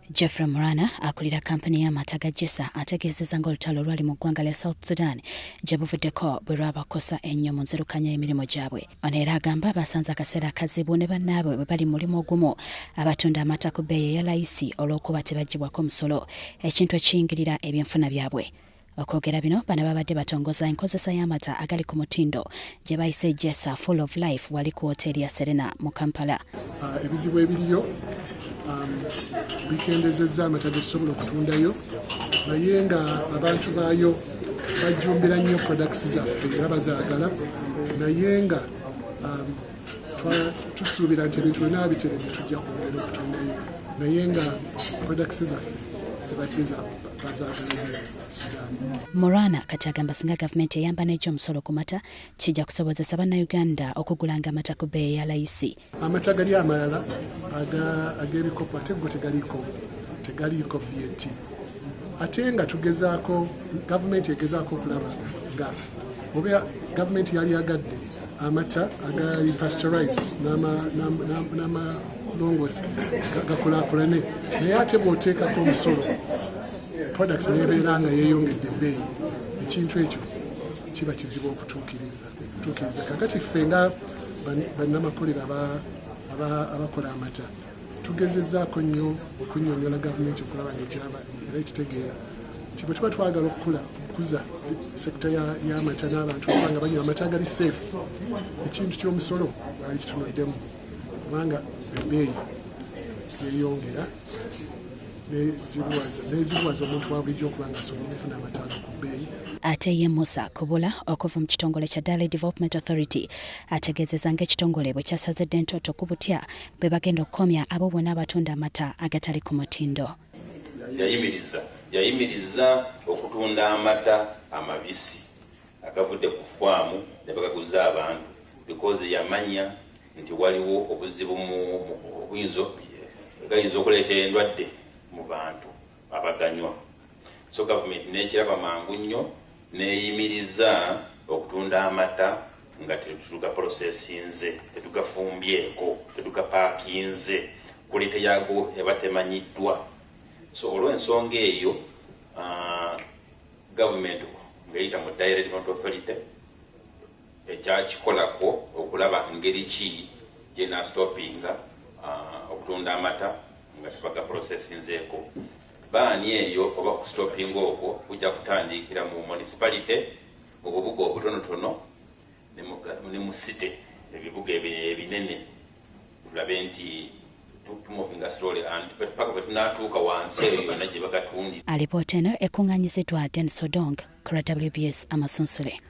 Jeffrey Morana akulira kampani y'amata ga Jessa ategeezezza ng'olutalo lwali mu ggwanga lya South Sudan gye buvuddeko bwe lwabakosa ennyo mu nzirukanya y'emirimu gyabwe. Ono era agamba basanze akaseera akazibu ne bannaabwe bwe bali mulimu ogumu abatunda amata ku bbeeyi eya layisi olw'okuba tebaggyibwako musolo, ekintu ekiyingirira ebyenfuna byabwe. Okwogera bino bano babadde batongoza enkozesa y'amata agali ku mutindo gye bayise Jessa Full of Life wali ku woteeri ya Serena mu Kampala. Ebizibu ebiriyo bikendezezza amata getusobola okutundayo naye nga abantu baayo bajjumbira nnyo products zaffe era bazaagala naye nga tusuubira nti ebintu byonna biteremye tujja kwongera okutundayo naye nga products zaffe zibadde bazaagala Sudan. Morana kati agamba singa gavumenti eyamba n'ejja omusolo ku mata kijja kusobozesa bannayuganda okugulanga amata ku bbeeyi ya layisi. Amata gali amalala ag'ebikopo ate go tegaliiko VAT. Ate nga tugezaako gavumenti egezaako okulaba nga oba gavumenti yali agadde amata agali pasteurized n'amalongoosi gakulaakulane naye ate bw'oteekako omusolo product nebeera nga yeeyongedde ebbeeyi ekintu ekyo kiba kizibu okutuukiriza. Kakati ffe nga bannamakolero abakola amata tugezezzaako nnyo okunnyonnyola gavumenti okulaba ng'ekiraba era ekitegeera nti bwe tuba twagala okukuza sekita y'amata n'abantu nga banywa amata agali safe ekintu ky'omusolo baali kitunuddemu kubanga ebbeeyi yeeyongera nezibuwaza omuntu wa bulijjo okuba nga asobola okufuna amata ku bbeeyi. Ate ye Musa Kubula okuva mu kitongole kya Daily Development Authority ategeezezza ng'ekitongole bwe kyasazidde entoto ku butya bwe bagenda okukomya abo bonna abatunda amata agatali ku mutindo. Yayimiriza okutunda amata amabisi agavudde ku faamu ne bagaguza abantu because yamanya nti waliwo obuzibu gayinza okuleeta endwadde mu bantu abaganywa. So government n'ekiraba mangu nnyo neeyimiriza okutunda amata nga tetugaprocessinze, tetugafumbyeko, tetugapaakinze, kulite yago eba temanyiddwa. So olw'ensonga eyo government ng'eyita mu Daily Development Authority ekyakikolako okulaba ngeri ki gyenaastopinga okutunda amata nga tebagaprocessinzeeko. Baani eyo oba kustopinga okwo kujja kutandikira mu municipality mu bubuga obutonotono ne mu city ebibuga ebinene tulabe nti tumuvinga slowly and paka bwe tunatuuka wansi eyo yonna gye bagatundira. Alipoota eno ekkungaanyiziddwa Dennis Odong ku WBS Amasunsule.